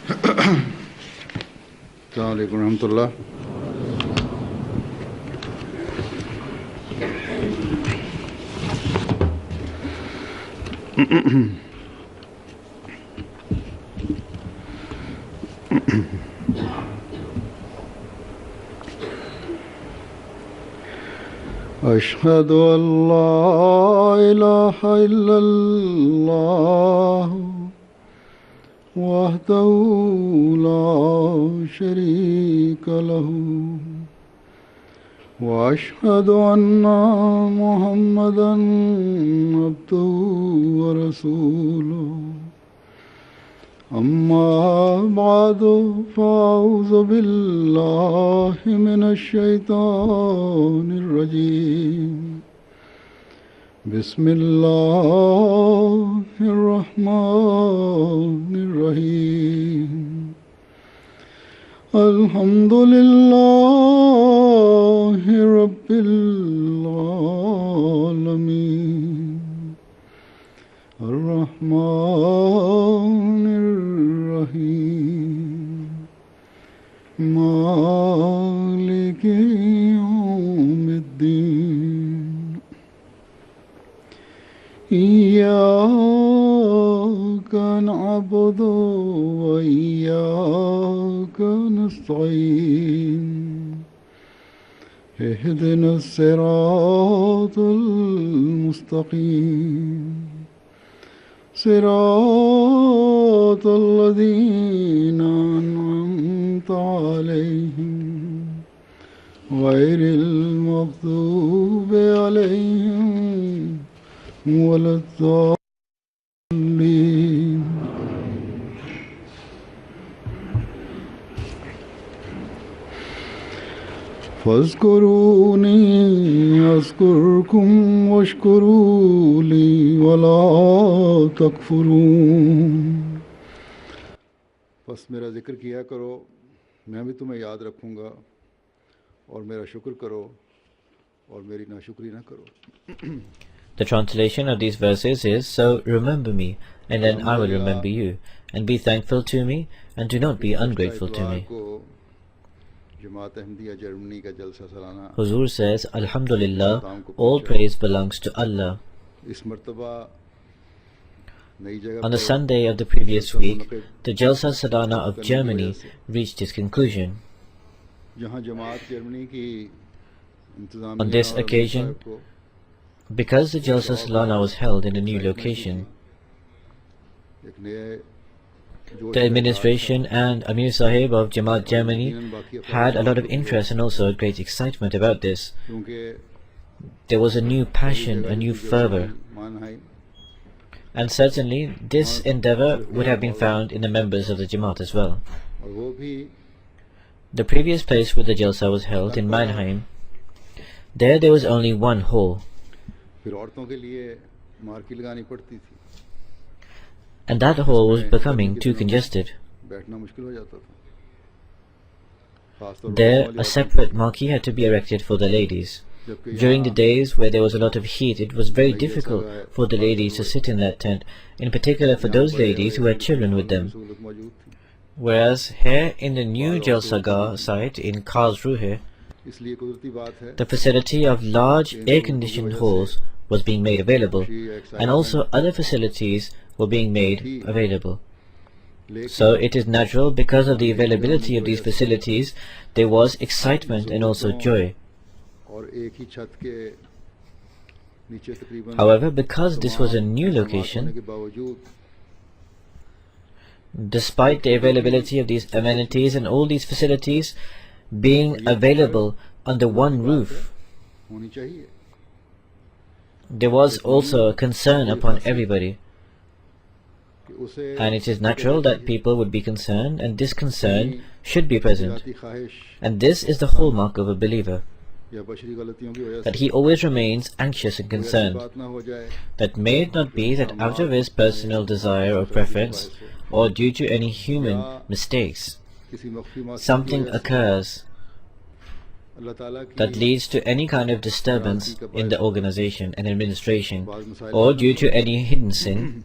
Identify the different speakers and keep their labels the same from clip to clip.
Speaker 1: Assalamu alaikum warahmatullah. أشهد أن لا إله إلا الله وحده لا شريك له وأشهد أن محمدا عبده ورسوله أما بعد فأعوذ بالله من الشيطان الرجيم بسم الله الرحمن الرحيم الحمد لله رب العالمين الرحمن الرحيم مالك يوم الدين إياك نعبد وإياك نستعين اهدنا الصراط المستقيم صراط الذين أنعمت عليهم غير المغضوب عليهم ولا الضالين فاذكروني أذكركم واشكروا لي ولا تكفرون बस मेरा जिक्र किया करो मैं भी तुम्हें याद रखूँगा और मेरा शुक्र करो और मेरी नाशुक्री ना करो.
Speaker 2: The translation of these verses is, so remember me, and then I will remember you, and be thankful to me, and do not be ungrateful to me. Huzur says, Alhamdulillah, all praise belongs to Allah. On the Sunday of the previous week, the Jalsa Sadana of Germany reached its conclusion. On this occasion, because the Jalsa Salana was held in a new location, the administration and Amir Sahib of Jamaat Germany had a lot of interest and also great excitement about this. There was a new passion, a new fervor. And certainly this endeavor would have been found in the members of the Jamaat as well. The previous place where the Jalsa was held, in Mannheim, there was only one hall. And that hall was becoming too congested. There, a separate marquee had to be erected for the ladies. During the days where there was a lot of heat, it was very difficult for the ladies to sit in that tent, in particular for those ladies who had children with them. Whereas here in the new Jalsagar site in Karlsruhe, the facility of large air-conditioned halls was being made available, and also other facilities were being made available. So it is natural, because of the availability of these facilities, there was excitement and also joy. However, because this was a new location, despite the availability of these amenities and all these facilities being available under one roof, there was also a concern upon everybody. And it is natural that people would be concerned, and this concern should be present. And this is the hallmark of a believer, that he always remains anxious and concerned. That may it not be that out of his personal desire or preference, or due to any human mistakes, something occurs that leads to any kind of disturbance in the organization and administration, or due to any hidden sin,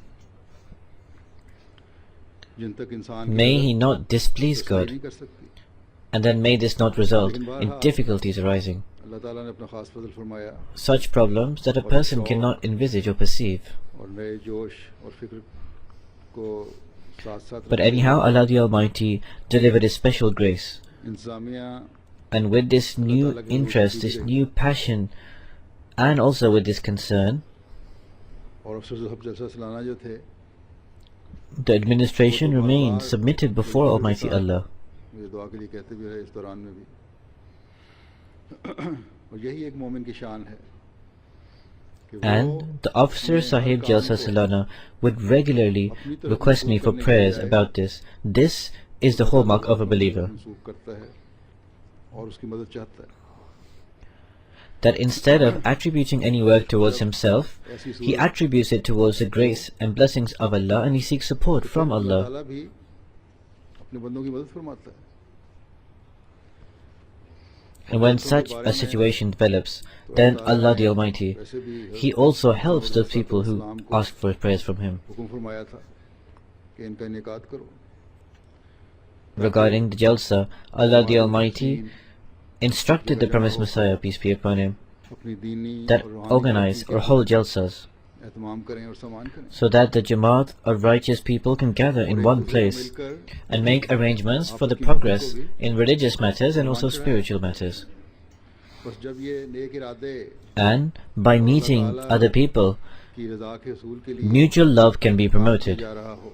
Speaker 1: जिन तक इंसान
Speaker 2: may he not displease God,
Speaker 1: नहीं कर सकती।
Speaker 2: and then may this not result in difficulties arising,
Speaker 1: अल्लाह ताला ने अपना खास फजल फरमाया
Speaker 2: such problems that a person cannot envisage or perceive.
Speaker 1: और नए जोश और फिक्र को साथ साथ
Speaker 2: But anyhow, Allah the Almighty delivered His special grace,
Speaker 1: इंतजामिया
Speaker 2: and with this new interest, this new passion, and also with this concern,
Speaker 1: और अफसर साहब जलसा सालाना जो थे
Speaker 2: the administration remained submitted before Almighty Allah.
Speaker 1: मुझे दुआ के लिए कहते भी रहे इस दौरान में भी और यही एक मोमिन की शान है कि वो
Speaker 2: And the officer Sahib Jalsa Salana would regularly request me for prayers about this. This is the hallmark of a believer,
Speaker 1: मंसूब करता है और उसकी मदद चाहता है
Speaker 2: that instead of attributing any work towards himself, he attributes it towards the grace and blessings of Allah, and he seeks support from Allah.
Speaker 1: अल्लाह भी अपने बंदों की मदद फरमाता है
Speaker 2: And when such a situation develops, then Allah the Almighty, He also helps those people who ask for prayers from Him.
Speaker 1: हुक्म फरमाया था कि इनका इनेकाद करो
Speaker 2: Regarding the Jalsa, Allah the Almighty instructed the promised Messiah, peace be upon him,
Speaker 1: अपनी दीनी
Speaker 2: that
Speaker 1: और रूहानी
Speaker 2: organize or hold Jalsas,
Speaker 1: एहतमाम करें और सम्मान करें
Speaker 2: so that the Jamaat of righteous people can gather in one place
Speaker 1: मिलकर
Speaker 2: and make arrangements for the progress in religious matters and also spiritual matters.
Speaker 1: बस जब ये नेक इरादे
Speaker 2: And by meeting other people,
Speaker 1: की रज़ा के हसूल के लिए
Speaker 2: mutual love can be promoted.
Speaker 1: जा रहा हो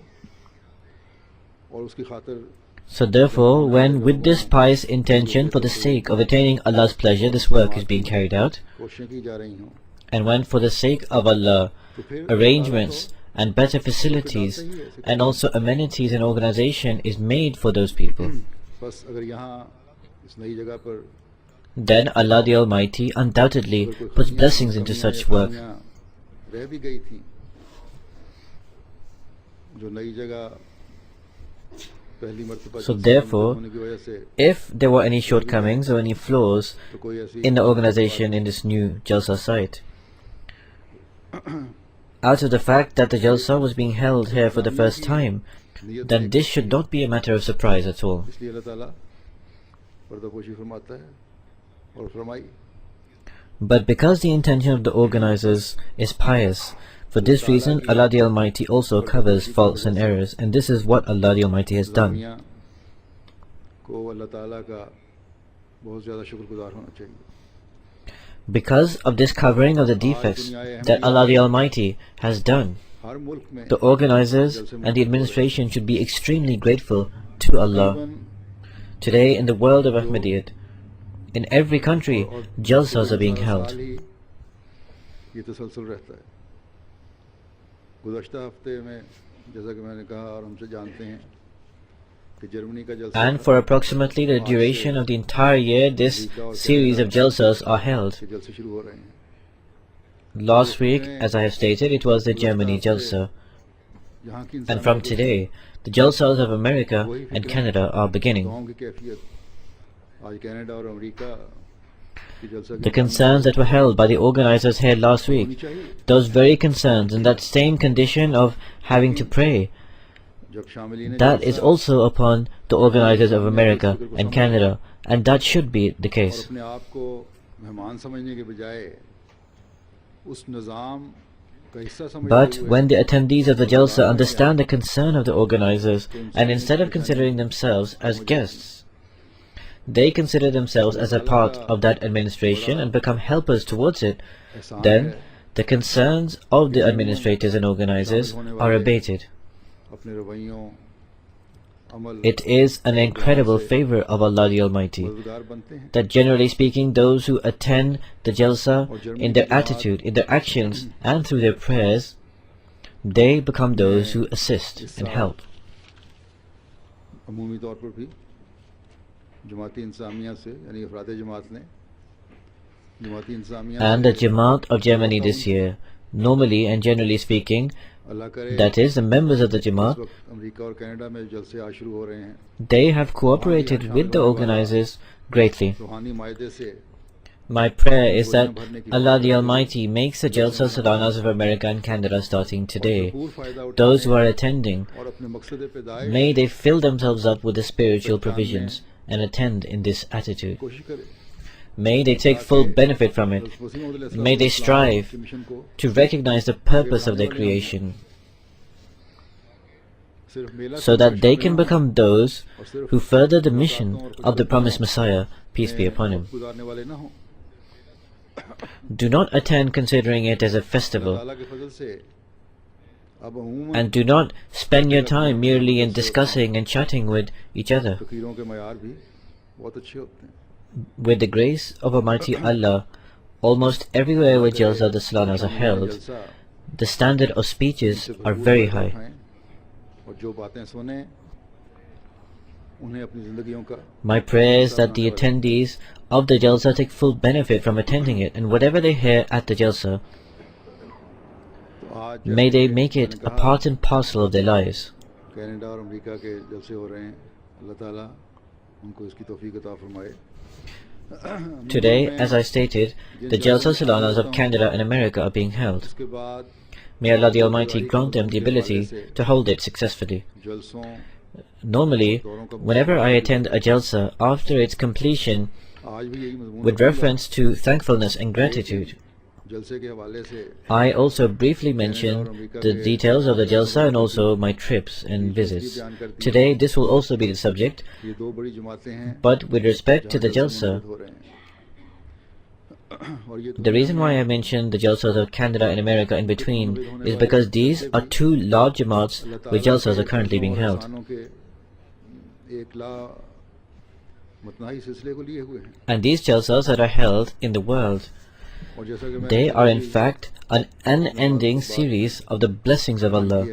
Speaker 1: और उसकी खातिर
Speaker 2: So therefore, when with this pious intention for the sake of attaining Allah's pleasure this work is being carried out,
Speaker 1: कोशिशें की जा रही हों
Speaker 2: and when for the sake of Allah
Speaker 1: तो फिर
Speaker 2: arrangements and better facilities and also amenities and organization is made for those people,
Speaker 1: बस अगर यहाँ इस नई जगह पर
Speaker 2: then Allah the Almighty undoubtedly puts blessings into such work.
Speaker 1: रह भी गई थी जो नई जगह पहली मर्तबा
Speaker 2: So therefore,
Speaker 1: होने की वजह से
Speaker 2: if there were any shortcomings or any flaws
Speaker 1: तो कोई ऐसी
Speaker 2: in the organization in this new Jalsa site, out of the fact that the Jalsa was being held here for the first time, then this should not be a matter of surprise at all.
Speaker 1: इसलिए अल्लाह ताला पर्दापोशी फरमाता है और फरमाई
Speaker 2: But because the intention of the organizers is pious, for this reason Allah the Almighty also covers faults and errors, and this is what Allah the Almighty has done.
Speaker 1: दुनिया को अल्लाह ताला का बहुत ज़्यादा शुक्रगुजार होना चाहिए
Speaker 2: Because of this covering of the defects that Allah the Almighty has done,
Speaker 1: हर मुल्क में
Speaker 2: the organizers and the administration should be extremely grateful to Allah. Today in the world of Ahmadiyyat, in every country, jalsas are being held.
Speaker 1: ये तसलसल रहता है गुज़श्ता हफ्ते में जैसा कि मैंने कहा और हमसे जानते हैं कि जर्मनी का जलसा
Speaker 2: And for approximately the duration of the entire year, this series of jalsas are held.
Speaker 1: के जलसे शुरू हो रहे हैं
Speaker 2: Last week, as I have stated, it was the Germany Jalsa.
Speaker 1: यहाँ की
Speaker 2: And from today, the jalsas of America and Canada are beginning.
Speaker 1: गाँव की कैफियत आज कनाडा और अमेरिका की जलसा
Speaker 2: The concerns that were held by the organizers here last week, those very concerns and that same condition of having to pray,
Speaker 1: जब शामिलीन
Speaker 2: that is also upon the organizers of America and Canada, and that should be the
Speaker 1: और
Speaker 2: case.
Speaker 1: अपने आप को मेहमान समझने के बजाय उस निज़ाम का हिस्सा समझते
Speaker 2: But
Speaker 1: हुए
Speaker 2: when the attendees of the Jalsa understand the concern of the organizers, and instead of considering themselves as guests, they consider themselves as a part of that administration and become helpers towards it,
Speaker 1: एहसान
Speaker 2: then
Speaker 1: है
Speaker 2: the concerns of the administrators and organizers are abated.
Speaker 1: अपने रवैयों अमल
Speaker 2: It is an incredible favor of Allah the Almighty
Speaker 1: मददगार बनते हैं
Speaker 2: that generally speaking those who attend the Jalsa in their attitude, in their actions and through their prayers, they become those who assist and help.
Speaker 1: अमूमी तौर पर भी जमाती इंतज़ामिया से यानी अफराद जमात ने जमाती इंतज़ामिया
Speaker 2: And the Jamaat of Germany this year, normally and generally speaking,
Speaker 1: अल्लाह करे
Speaker 2: that is, the members of the
Speaker 1: इस
Speaker 2: Jamaat,
Speaker 1: वक्त अमेरिका और कनाडा में जलसे आज शुरू हो रहे हैं
Speaker 2: they have cooperated with the organizers greatly.
Speaker 1: रूहानी मायदे से
Speaker 2: My prayer is that Allah the Almighty makes the Jalsa Salanas of America and Canada starting today. Those who are attending, may they fill themselves up with the spiritual provisions and attend in this attitude. May they take full benefit from it. May they strive to recognize the purpose of their creation, so that they can become those who further the mission of the promised Messiah, peace be upon him. Do not attend considering it as a festival, and do not spend your time merely in discussing and chatting with each other. With the grace of Almighty Allah, almost everywhere where Jalsa the Salanas are held, the standard of speeches are very high. My prayer is that the attendees of the Jalsa take full benefit from attending it, and whatever they hear at the Jalsa, may they make it a part and parcel of their lives. Today, as I stated, the Jalsa Salanas of Canada and America are being held. May Allah the Almighty grant them the ability to hold it successfully. Normally, whenever I attend a Jalsa after its completion, with reference to thankfulness and gratitude, I also briefly mention the details of the Jalsa and also my trips and visits. Today, this will also be the subject, but with respect to the Jalsa, the reason why I mentioned the Jalsas of Canada and America in between is because these are two large Jamaats where Jalsas are currently being held. And these Jalsas that are held in the world, they are in fact an unending series of the blessings of Allah.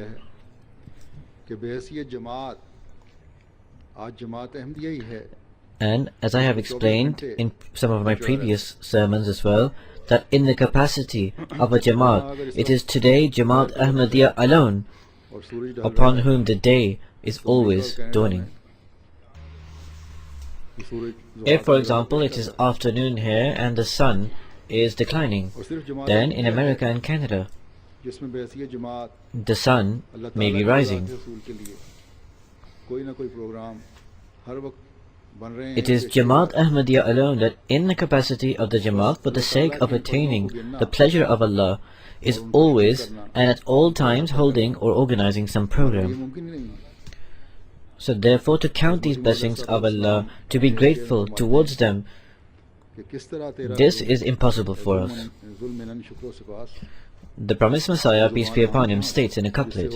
Speaker 2: And as I have explained in some of my previous sermons as well, that in the capacity of a Jamaat, it is today Jamaat Ahmadiyya alone upon whom the day is always dawning. If, for example, it is afternoon here and the sun is declining, then in America and Canada, the sun may be rising. It is Jamaat Ahmadiyya alone that in the capacity of the Jamaat for the sake of attaining the pleasure of Allah is always and at all times holding or organizing some program. So therefore, to count these blessings of Allah, to be grateful towards them, this is impossible for us. The promised Messiah, peace be upon him, states in a couplet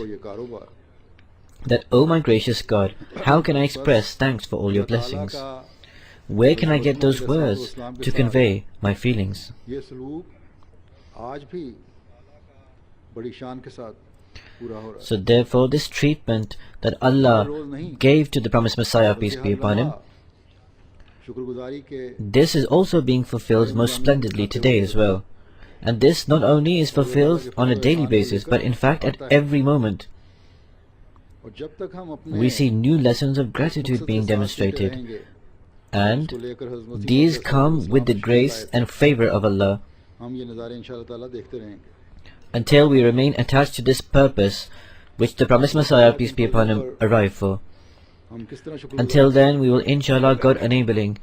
Speaker 2: that, O my gracious God, how can I express thanks for all your blessings? Where can I get those words to convey my feelings? So therefore, this treatment that Allah gave to the promised Messiah, peace be upon him, this is also being fulfilled most splendidly today as well. And this not only is fulfilled on a daily basis, but in fact at every moment. We see new lessons of gratitude being demonstrated, and these come with the grace and favor of Allah. Until we remain attached to this purpose which the promised Messiah, peace be upon him, arrived for. Until then, we will, inshallah, God enabling,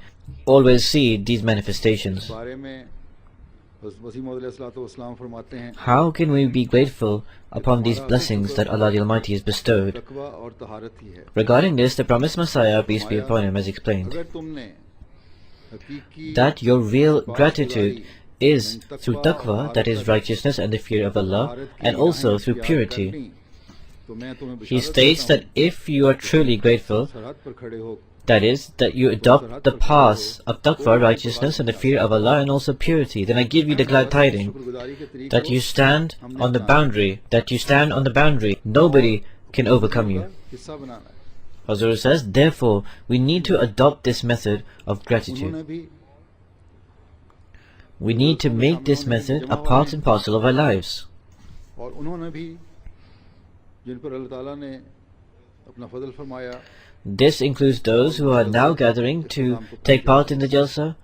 Speaker 2: always see these manifestations. How can we be grateful upon these blessings that Allah the Almighty has bestowed? Regarding this, the promised Messiah, peace be upon him, has explained that your real gratitude is through taqwa, that is righteousness and the fear of Allah, and also through purity. He states that if you are truly grateful, that is, that you adopt the paths of taqwa, righteousness and the fear of Allah, and also purity, then I give you the glad tidings that you stand on the boundary, nobody can overcome you. Hazur says, therefore, we need to adopt this method of gratitude. We need to make this method a part and parcel of our lives. This includes those who are now gathering to take part in the Jalsa,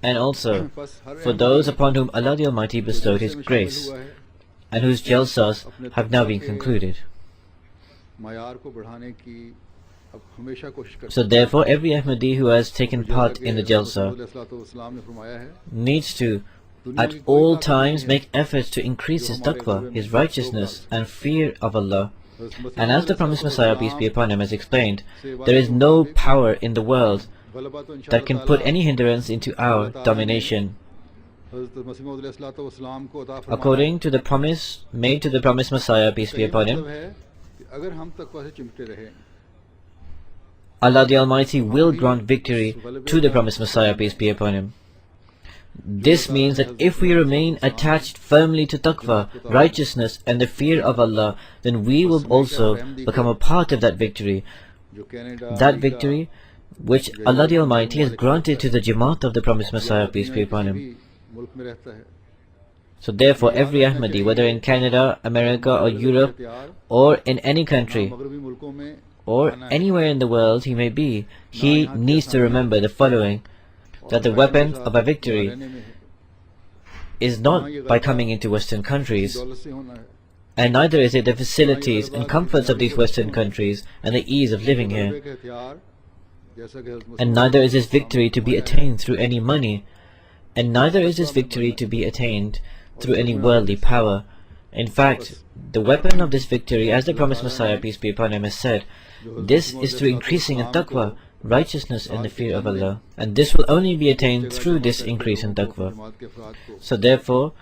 Speaker 2: and also for those upon whom Allah the Almighty bestowed His grace and whose jalsas have now been concluded. So therefore every Ahmadi who has taken part in the jalsa needs to at all times make efforts to increase his taqwa, his righteousness and fear of Allah. And as the promised Messiah, peace be upon him, has explained, there is no power in the world that can put any hindrance into our domination. According to the promise made to the promised Messiah, peace be upon him, Allah the Almighty will grant victory to the promised Messiah, peace be upon him. This means that if we remain attached firmly to taqwa, righteousness and the fear of Allah, then we will also become a part of that victory. That victory which Allah the Almighty has granted to the Jamaat of the promised Messiah, peace be upon him. So therefore every Ahmadi, whether in Canada, America or Europe or in any country or anywhere in the world he may be, he needs to remember the following: that the weapon of our victory is not by coming into Western countries, and neither is it the facilities and comforts of these Western countries and the ease of living here, and neither is this victory to be attained through any money, and neither is this victory to be attained through any worldly power. In fact, the weapon of this victory, as the promised Messiah, peace be upon him, has said, this is through increasing in taqwa, righteousness and the fear of Allah, and this will only be attained through this increase in taqwa. So therefore,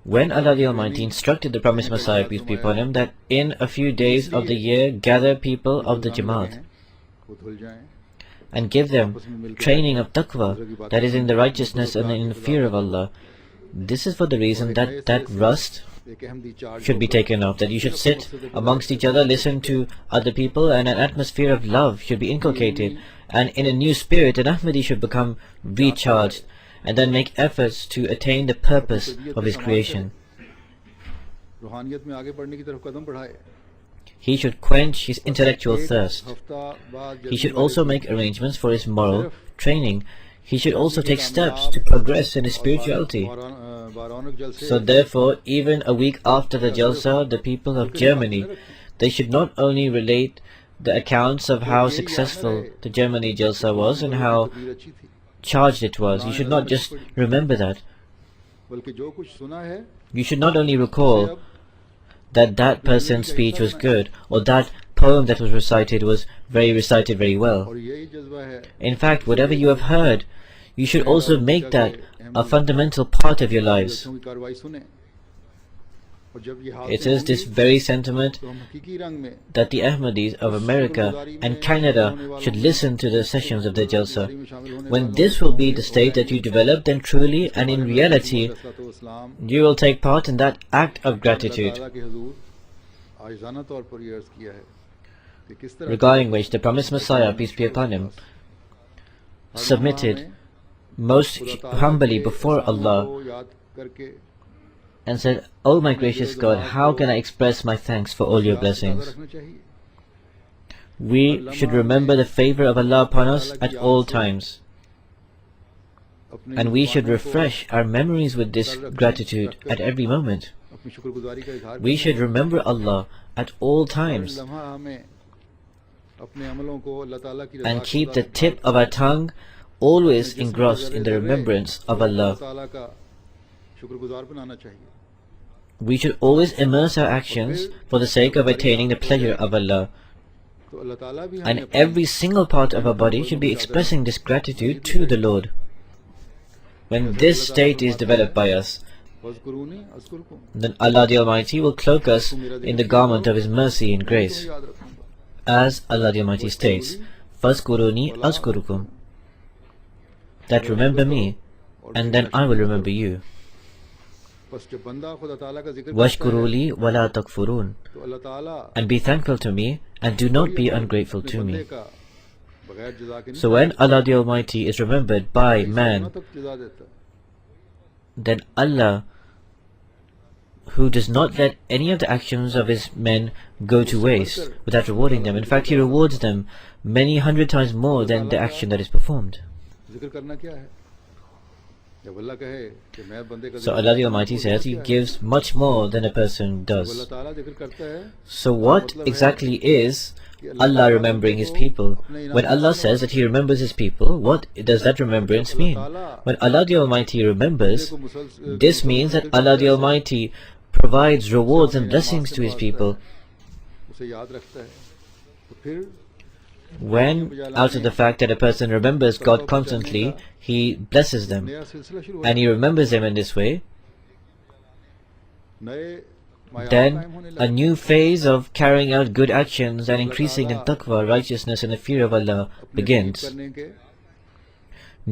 Speaker 2: when Allah the Almighty instructed the promised Messiah, peace be upon him, that in a few days of the year gather people of the Jamaat and give them training of taqwa, that is in the righteousness and in the fear of Allah, this is for the reason that that rust should be taken off, that you should sit amongst each other, listen to other people, and an atmosphere of love should be inculcated, and in a new spirit an Ahmadi should become recharged and then make efforts to attain the purpose of his creation. He should quench his intellectual thirst. He should also make arrangements for his moral training. He should also take steps to progress in his spirituality. So therefore, even a week after the Jalsa, the people of Germany, they should not only relate the accounts of how successful the Germany Jalsa was and how charged it was. You should not just remember that. You should not only recall that that person's speech was good, or that poem that was recited very well. In fact, whatever you have heard, you should also make that a fundamental part of your lives. It is this very sentiment that the Ahmadis of America and Canada should listen to the sessions of the Jalsa. When this will be the state that you develop, then truly and in reality you will take part in that act of gratitude, regarding which the promised Messiah, peace be upon him, submitted most humbly before Allah and said, "O my gracious God, how can I express my thanks for all your blessings?" We should remember the favor of Allah upon us at all times, and we should refresh our memories with this gratitude at every moment. We should remember Allah at all times and keep the tip of our tongue always engrossed in the remembrance of Allah. We should always immerse our actions for the sake of attaining the pleasure of Allah, and every single part of our body should be expressing this gratitude to the Lord. When this state is developed by us, then Allah the Almighty will cloak us in the garment of His mercy and grace. As Allah the Almighty states, "Fazkuruni azkurukum," that remember me, and then I will remember you. Washkuruli wala takfurun, and be thankful to me, and do not be ungrateful to me. So when Allah the Almighty is remembered by man, then Allah, who does not let any of the actions of His men go to waste without rewarding them, in fact He rewards them many hundred times more than the action that is performed.
Speaker 1: जब अल्लाह कहे कि मैं बंदे का
Speaker 2: So Allah the Almighty says He gives much more than a person
Speaker 1: Allah
Speaker 2: does.
Speaker 1: ताला जिक्र करता है
Speaker 2: So what exactly is Allah remembering His people? When Allah says that He remembers His people, what does that remembrance mean? When Allah the Almighty remembers, this means that Allah the Almighty provides rewards and blessings to His people.
Speaker 1: उसे याद रखता है तो फिर
Speaker 2: When, out of the fact that a person remembers God constantly, he blesses them,
Speaker 1: नया सिलसिला शुरू
Speaker 2: and he remembers them in this way,
Speaker 1: नए मायात
Speaker 2: then
Speaker 1: कायम होने
Speaker 2: a
Speaker 1: लगते
Speaker 2: new phase of carrying out good actions and increasing in taqwa, righteousness and the fear of Allah
Speaker 1: अपने
Speaker 2: begins.
Speaker 1: करने के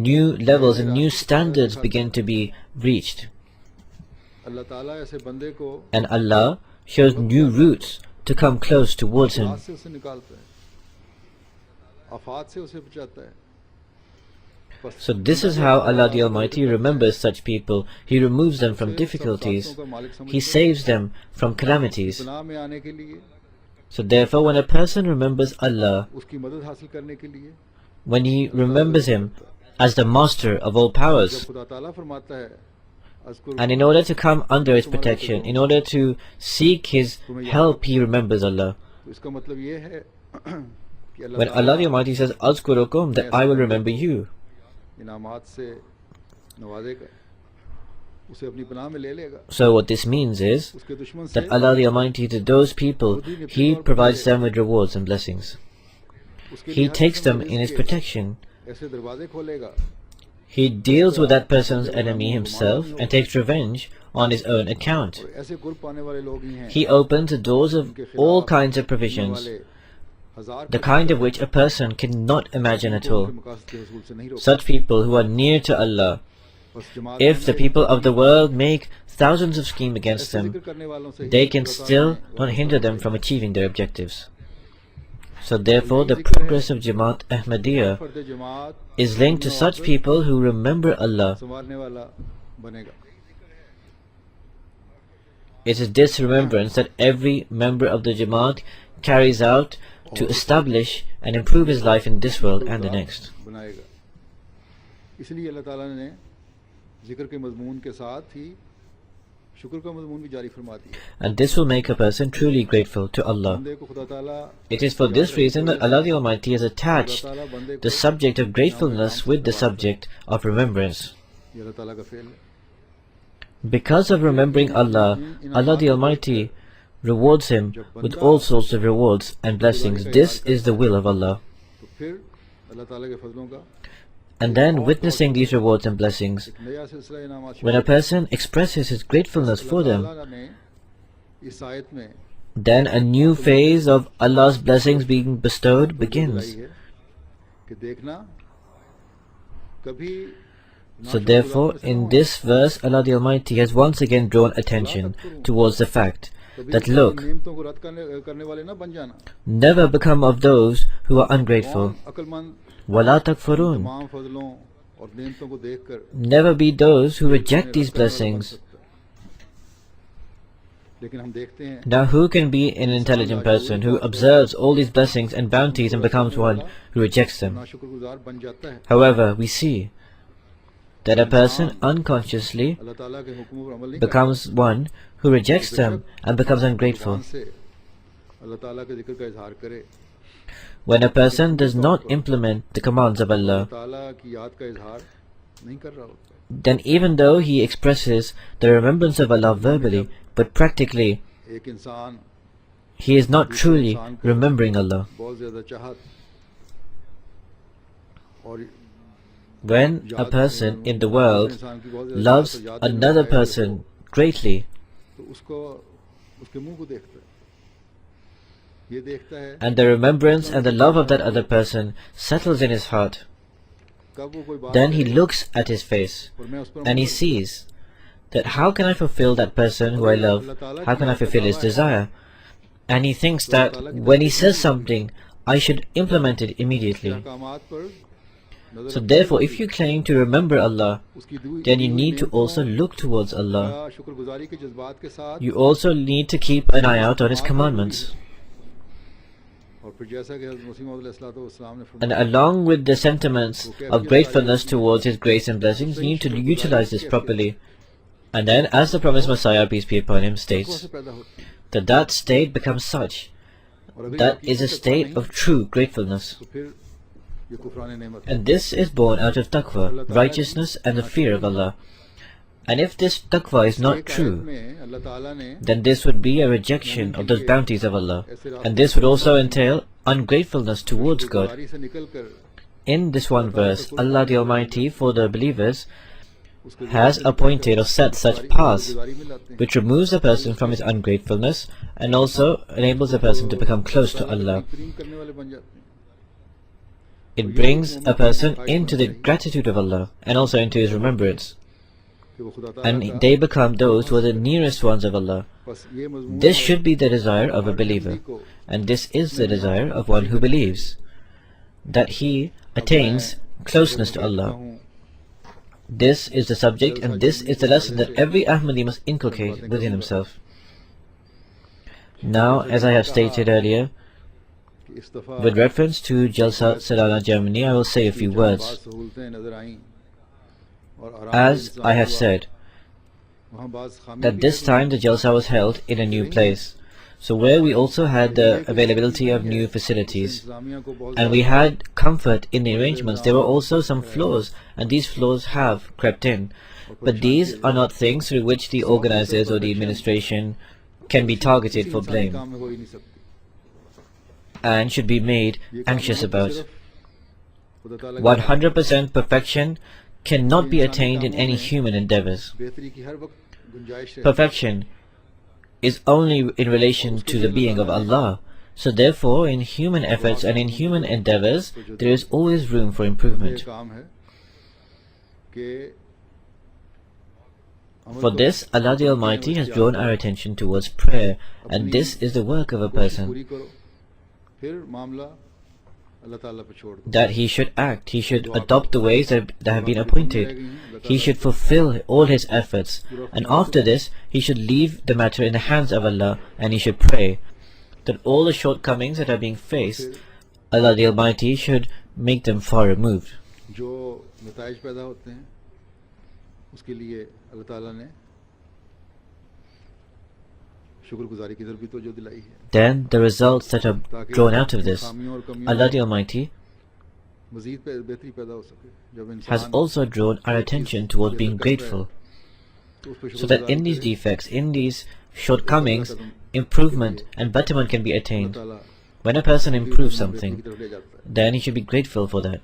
Speaker 2: New levels and new standards begin to be reached,
Speaker 1: अल्लाह ताला ऐसे बंदे को
Speaker 2: and Allah shows new routes to come close towards Him.
Speaker 1: हाथ से उसे निकालता है आफात से उसे बचाता है बस
Speaker 2: So this is how Allah the Almighty remembers such people. He removes them from difficulties. He saves them from calamities.
Speaker 1: गुनाह में आने के लिए
Speaker 2: So therefore, when a person remembers Allah,
Speaker 1: उसकी मदद हासिल करने के लिए
Speaker 2: when he remembers Him as the master of all
Speaker 1: जब
Speaker 2: powers,
Speaker 1: खुदा ताला फरमाता है अज़कुर
Speaker 2: and in order to come under His protection, in order to seek His help, he remembers Allah.
Speaker 1: तो इसका मतलब ये है कि अल्लाह
Speaker 2: When Allah the Almighty says, "Azkurukum," that I will remember you.
Speaker 1: इनामात से नवाजेगा उसे अपनी पनाह में ले लेगा
Speaker 2: So what this means is
Speaker 1: उसके दुश्मन से
Speaker 2: that Allah the Almighty, to those people, He provides them with rewards and blessings.
Speaker 1: उसके
Speaker 2: He
Speaker 1: लिए हर
Speaker 2: takes
Speaker 1: किस्म
Speaker 2: them
Speaker 1: के
Speaker 2: in His
Speaker 1: रिज़्क़
Speaker 2: protection.
Speaker 1: के ऐसे दरवाजे खोलेगा
Speaker 2: He deals with that person's enemy himself and takes revenge on his own account.
Speaker 1: और ऐसे गुर पाने वाले लोग ही हैं
Speaker 2: He opens the doors of
Speaker 1: उनके
Speaker 2: all
Speaker 1: खिलाफ
Speaker 2: kinds of
Speaker 1: होने
Speaker 2: provisions,
Speaker 1: वाले हजार
Speaker 2: the kind of which a person cannot imagine at all.
Speaker 1: उनके मकासद के हुसूल से नहीं रोकता
Speaker 2: Such people who are near to Allah,
Speaker 1: बस जमात
Speaker 2: if the people of the world make thousands of schemes against
Speaker 1: ऐसे
Speaker 2: them,
Speaker 1: जिक्र करने वालों से
Speaker 2: they can still not hinder them from achieving their objectives. So therefore, the progress of Jamaat Ahmadiyya
Speaker 1: फर्द जमात
Speaker 2: is linked to such people who remember Allah.
Speaker 1: संवारने वाला बनेगा
Speaker 2: It is this remembrance that every member of the Jamaat carries out to establish and improve his life in this world and the next.
Speaker 1: बनाएगा इसलिए अल्लाह ताला ने जिक्र के मजमून के साथ ही शुक्र का मजमून भी जारी फरमा दिया
Speaker 2: And this will make a person truly grateful to Allah.
Speaker 1: बंदे को खुदा ताला
Speaker 2: It is for this reason that Allah the Almighty has attached the subject of gratefulness with the subject of remembrance.
Speaker 1: ये अल्लाह ताला का फेल है
Speaker 2: Because of remembering Allah, Allah the Almighty rewards him with all sorts of rewards and blessings. This is the will of Allah.
Speaker 1: तो फिर अल्लाह ताला के फजलों का
Speaker 2: And then, witnessing these rewards and blessings,
Speaker 1: एक नया सिलसिला इनामात
Speaker 2: when a person expresses his gratefulness for them,
Speaker 1: अल्लाह ताला ने इस आयत में
Speaker 2: then a new phase of Allah's blessings being bestowed begins.
Speaker 1: है कि देखना कभी
Speaker 2: So therefore, in this verse, Allah the Almighty has once again drawn attention towards the fact that, look,
Speaker 1: नियमतों को रद्द करने वाले ना बन जाना
Speaker 2: never become of those who are ungrateful.
Speaker 1: अक्लमंद
Speaker 2: وَلَا تَكْفُرُونَ.
Speaker 1: तमाम फजलों और नियमतों को देखकर
Speaker 2: Never be those who reject these blessings.
Speaker 1: लेकिन हम देखते हैं
Speaker 2: Now who can be an intelligent person who observes all these blessings and bounties and becomes one who rejects them?
Speaker 1: नाशुक्रगुजार बन जाता है
Speaker 2: However, we see that a person unconsciously
Speaker 1: अल्लाह ताला के हुक्मों पर अमल नहीं
Speaker 2: becomes one who rejects them and becomes ungrateful.
Speaker 1: करता से अल्लाह ताला के जिक्र का इजहार करे
Speaker 2: When a person does not implement the commands of Allah,
Speaker 1: अल्लाह ताला की याद का इजहार नहीं कर रहा होता
Speaker 2: then even though he expresses the remembrance of Allah verbally, but practically
Speaker 1: एक इंसान
Speaker 2: he is not truly remembering Allah.
Speaker 1: बहुत ज्यादा चाहत और
Speaker 2: When a person in the world loves another person greatly,
Speaker 1: तो उसको उसके मुंह को देखता है ये देखता है
Speaker 2: and the remembrance and the love of that other person settles in his heart,
Speaker 1: कब वो कोई बात
Speaker 2: then he
Speaker 1: करे
Speaker 2: looks at his face
Speaker 1: और मैं उस पर
Speaker 2: and he sees that how can I fulfill that person who I love, how can I fulfill his desire, and he thinks that when he says something I should implement it immediately.
Speaker 1: अहकामात पर नजर
Speaker 2: So therefore, if you claim to remember Allah,
Speaker 1: उसकी दी
Speaker 2: then you
Speaker 1: हुई
Speaker 2: need to
Speaker 1: नियमतों
Speaker 2: also look towards Allah.
Speaker 1: या शुक्रगुजारी के जज्बात के साथ
Speaker 2: You also need to keep an eye out on His commandments.
Speaker 1: और फिर जैसा कि हज़रत मसीह मौऊद अलैहिस्सलाम ने
Speaker 2: And
Speaker 1: फरमाया
Speaker 2: along with the sentiments of gratefulness towards His grace and blessings, you need to utilize this properly. And then, as the promised Messiah, peace be upon him, states, that that state becomes such. That is a state of true gratefulness. And this is born out of taqwa, righteousness and the fear of Allah. And if this taqwa is not true, then this would be a rejection of those bounties of Allah. And this would also entail ungratefulness towards God. In this one verse, Allah the Almighty, for the believers, has appointed or set such paths which removes a person from his ungratefulness and also enables a person to become close to Allah. It brings a person into the gratitude of Allah and also into His remembrance. And they become those who are the nearest ones of Allah. This should be the desire of a believer, and this is the desire of one who believes, that he attains closeness to Allah. This is the subject, and this is the lesson that every Ahmadi must inculcate within himself. Now, as I have stated earlier, with reference to Jalsa Salana Germany, I will say a few words. As I have said, that this time the Jalsa was held in a new place, so where we also had the availability of new facilities, and we had comfort in the arrangements. There were also some flaws, and these flaws have crept in, but these are not things through which the organizers or the administration can be targeted for blame and should be made anxious about. 100% perfection cannot be attained in any human endeavors. Perfection is only in relation to the being of Allah. So therefore, in human efforts and in human endeavors, there is always room for improvement. For this, Allah the Almighty has drawn our attention towards prayer, and this is the work of a person, that he should act, he should adopt the ways that have been appointed, he should fulfill all his efforts, and after this he should leave the matter in the hands of Allah, and he should pray that all the shortcomings that are being faced, Allah the Almighty should make them far removed. Then the results that are drawn out of this, Allah the Almighty has also drawn our attention towards being grateful, so that in these defects, in these shortcomings, improvement and betterment can be attained. When a person improves something, then he should be grateful for that.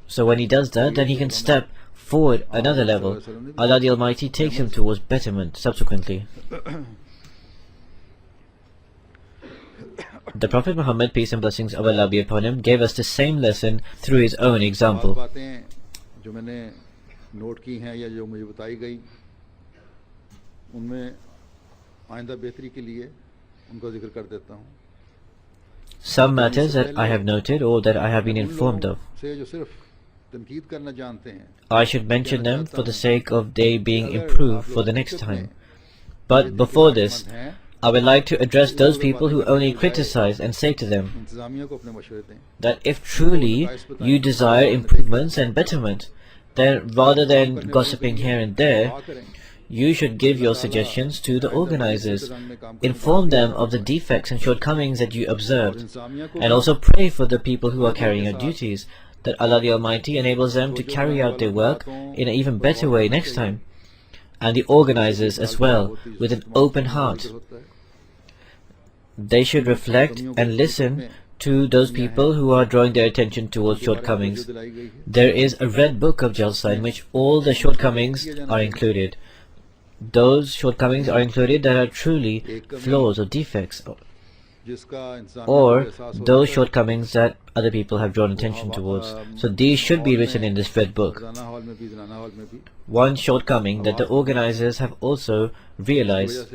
Speaker 2: So when he does that, then he can step forward another level. Allah the Almighty takes him towards betterment subsequently. The Prophet Muhammad, peace and blessings of Allah be upon him, gave us the same lesson through his own example. Some matters that I have noted or that I have been informed of, I should mention them for the sake of they being improved for the next time. But before this, I would like to address those people who only criticize and say to them that if truly you desire improvements and betterment, then rather than gossiping here and there, you should give your suggestions to the organizers, inform them of the defects and shortcomings that you observed, and also pray for the people who are carrying out duties, that Allah the Almighty enables them to carry out their work in an even better way next time, and the organizers as well, with an open heart. They should reflect and listen to those people who are drawing their attention towards shortcomings. There is a red book of Jalsa in which all the shortcomings are included. Those shortcomings are included that are truly flaws or defects, or those shortcomings that other people have drawn attention towards. So these should be written in this red book. One shortcoming that the organizers have also realized,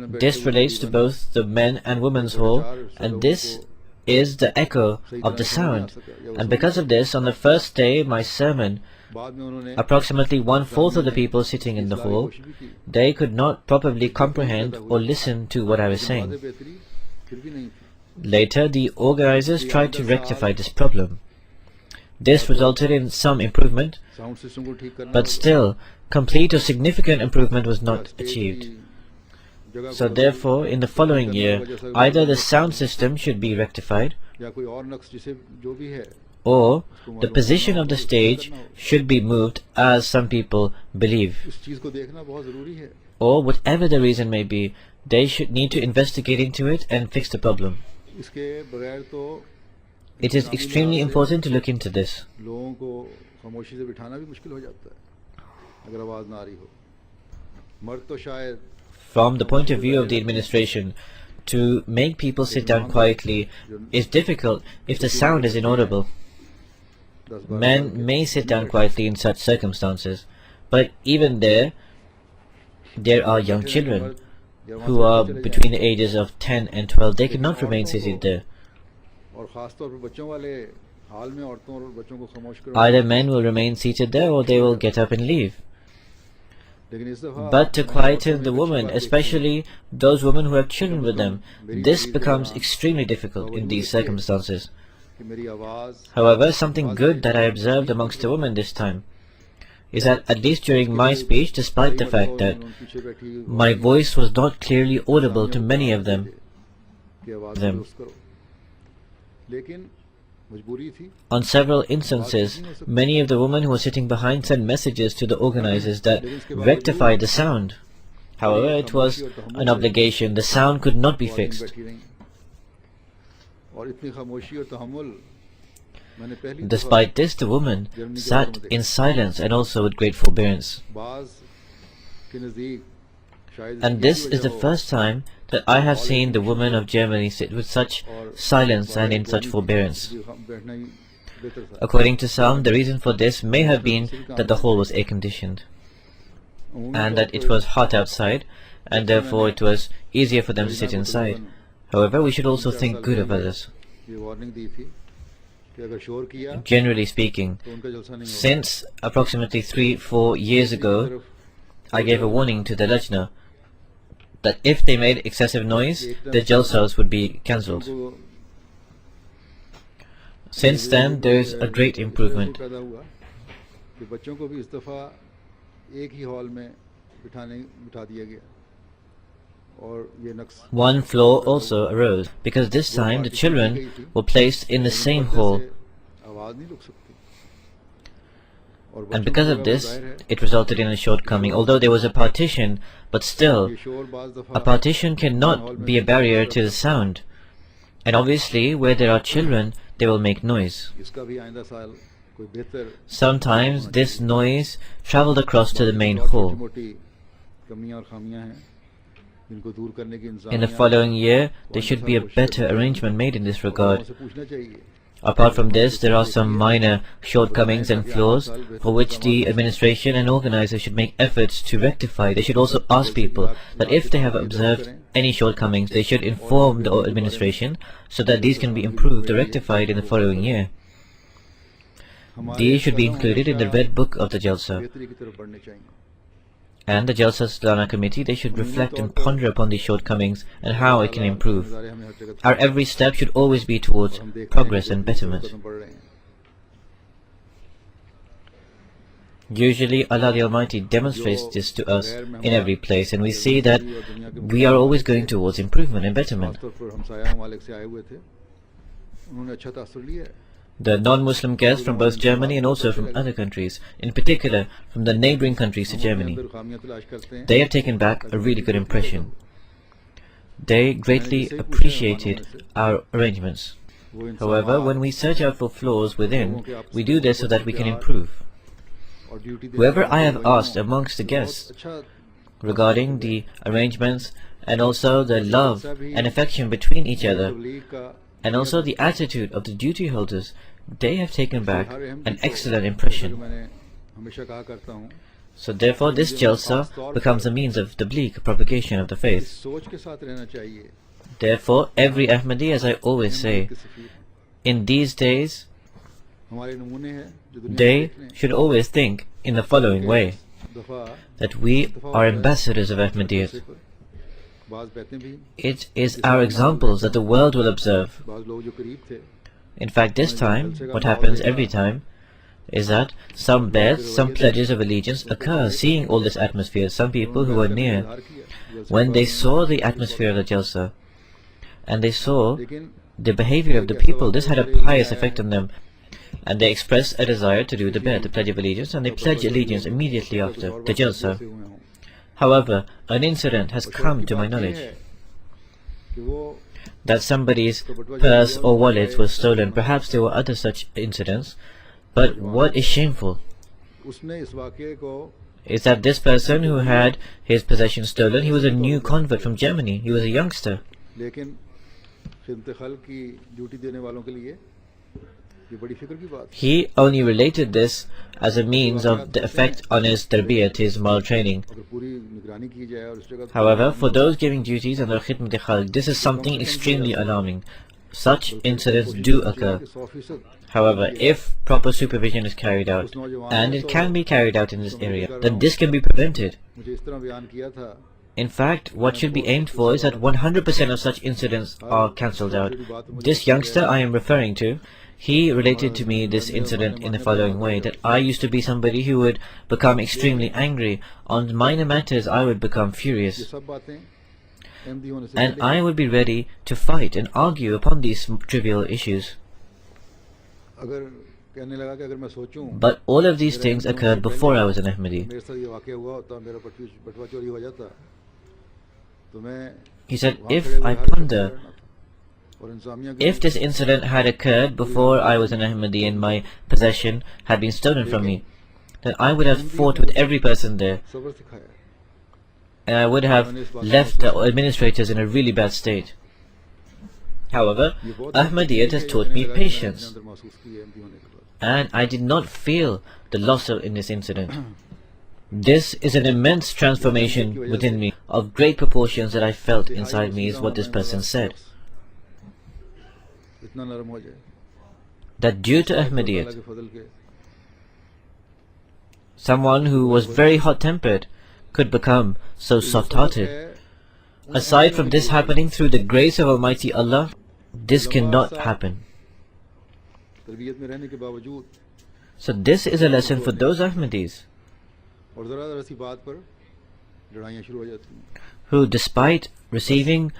Speaker 2: this relates to both the men and women's hall, and this is the echo of the sound. And because of this, on the first day my sermon, approximately 1/4 of the people sitting in the hall, they could not properly comprehend or listen to what I was saying. Later, the organizers tried to rectify this problem. This resulted in some improvement, but still, complete or significant improvement was not achieved. So therefore, in the following year, either the sound system should be rectified, or the position of the stage should be moved, as some people believe. Or whatever the reason may be, they should need to investigate into it and fix the problem. It is extremely important to look into this. From the point of view of the administration, to make people sit down quietly is difficult if the sound is inaudible. Men may sit down quietly in such circumstances, but even there are young children who are between the ages of 10 and 12. They cannot remain seated there. Either men will remain seated there or they will get up and leave. But to quieten the women, especially those women who have children with them, this becomes extremely difficult in these circumstances. However, something good that I observed amongst the women this time is that at least during my speech, despite the fact that my voice was not clearly audible to many of them, on several instances, many of the women who were sitting behind sent messages to the organizers that rectified the sound. However, it was an obligation. The sound could not be fixed. Despite this, the woman sat in silence and also with great forbearance. And this is the first time that I have seen the women of Germany sit with such silence and in such forbearance. According to some, the reason for this may have been that the hall was air-conditioned and that it was hot outside, and therefore it was easier for them to sit inside. However, we should also think good of others. Generally speaking, since approximately 3-4 years ago, I gave a warning to the Lajna that if they made excessive noise, the jalsas would be cancelled. Since then, there is a great improvement. One flaw also arose, because this time the children were placed in the same hall. And because of this, it resulted in a shortcoming. Although there was a partition, but still, a partition cannot be a barrier to the sound. And obviously, where there are children, they will make noise. Sometimes this noise traveled across to the main hall. In the following year, there should be a better arrangement made in this regard. Apart from this, there are some minor shortcomings and flaws for which the administration and organizers should make efforts to rectify. They should also ask people that if they have observed any shortcomings, they should inform the administration so that these can be improved or rectified in the following year. These should be included in the Red Book of the Jalsa. And the Jalsa Salana Committee, they should reflect and ponder upon these shortcomings and how it can improve. Our every step should always be towards progress and betterment. Usually Allah the Almighty demonstrates this to us in every place, and we see that we are always going towards improvement and betterment. The non-Muslim guests from both Germany and also from other countries, in particular from the neighboring countries to Germany, they have taken back a really good impression. They greatly appreciated our arrangements. However, when we search out for flaws within, we do this so that we can improve. Whoever I have asked amongst the guests regarding the arrangements and also the love and affection between each other, and also the attitude of the duty holders, they have taken back an excellent impression. So therefore this jalsa becomes a means of tabligh, propagation of the faith.
Speaker 1: सोच के साथ रहना चाहिए
Speaker 2: Therefore every Ahmadi, as I always say, in these days
Speaker 1: हमारे नमूने हैं जो दुनिया में
Speaker 2: they
Speaker 1: देख रहे हैं
Speaker 2: should always think in the following way,
Speaker 1: दफा
Speaker 2: that we are ambassadors of Ahmadiyyat.
Speaker 1: बाज बैठे भी
Speaker 2: It is our examples that the world will observe.
Speaker 1: बाज लोग जो करीब थे
Speaker 2: In fact, this time, what happens every time is that some bets, some pledges of allegiance occur, seeing all this atmosphere. Some people who were near, when they saw the atmosphere of the Jalsa, and they saw the behavior of the people, this had a pious effect on them, and they expressed a desire to do the bet, the pledge of allegiance, and they pledged allegiance immediately after the Jalsa. However, an incident has come to my knowledge, that somebody's purse or wallet was stolen. Perhaps there were other such incidents, but what is shameful
Speaker 1: उसने इस वाकये को
Speaker 2: is that this person who had his possessions stolen, he was a new convert from Germany, he was a youngster.
Speaker 1: लेकिन खिदमत खल्क की duty देने वालों के लिए ये बड़ी फिक्र की बात है
Speaker 2: He only related this as a means of the effect on his tarbiyat, his moral training.
Speaker 1: अगर पूरी निगरानी की जाए और इस जगह
Speaker 2: However, for those giving duties under khidmat khalq, this is something extremely alarming. Such incidents do occur.
Speaker 1: 100%
Speaker 2: However, if proper supervision is carried out, and it can be carried out in this area, then this can be prevented.
Speaker 1: मुझे इस तरह बयान किया था
Speaker 2: In fact, what should be aimed for is that 100% of such incidents are cancelled out. This youngster I am referring to, he related to me this incident in the following way, that I used to be somebody who would become extremely angry. On minor matters I would become
Speaker 1: ये
Speaker 2: furious,
Speaker 1: सब बातें MD होने से
Speaker 2: and
Speaker 1: पहले
Speaker 2: I would be ready to fight and argue upon these trivial issues.
Speaker 1: अगर कहने लगा कि अगर मैं सोचूं
Speaker 2: But all of these things occurred before I was an Ahmadi.
Speaker 1: मेरे साथ ये वाकया हुआ होता मेरा बटवा चोरी हो जाता तो मैं
Speaker 2: He said,
Speaker 1: वहाँ
Speaker 2: if
Speaker 1: खड़े हुए
Speaker 2: I
Speaker 1: हर
Speaker 2: ponder,
Speaker 1: करना था। और इंसामिया की
Speaker 2: if this incident had occurred before I was an Ahmadi and my possession had been stolen from me, then I would have fought with every person there,
Speaker 1: सब्र सिखाया
Speaker 2: and I would have left the administrators in a really bad state. However,
Speaker 1: ये बहुत
Speaker 2: Ahmadiyyat has taught me
Speaker 1: मैंने
Speaker 2: patience,
Speaker 1: अंदर महसूस की है MD होने के बाद
Speaker 2: and I did not feel the loss in this incident. This is an immense transformation within me, of great proportions that I felt inside me, is what this person said.
Speaker 1: इतना नरम हो जाए
Speaker 2: That due to
Speaker 1: Allah
Speaker 2: Ahmadiyyat,
Speaker 1: के फजल के
Speaker 2: someone who was very hot-tempered could become so soft-hearted.
Speaker 1: है
Speaker 2: Aside from this happening through the grace of Almighty Allah, this cannot happen.
Speaker 1: तरबियत में रहने के बावजूद
Speaker 2: So this is a lesson for those Ahmadis
Speaker 1: और जरा जरा सी बात पर लड़ाइयाँ शुरू हो जाती हैं
Speaker 2: who, despite receiving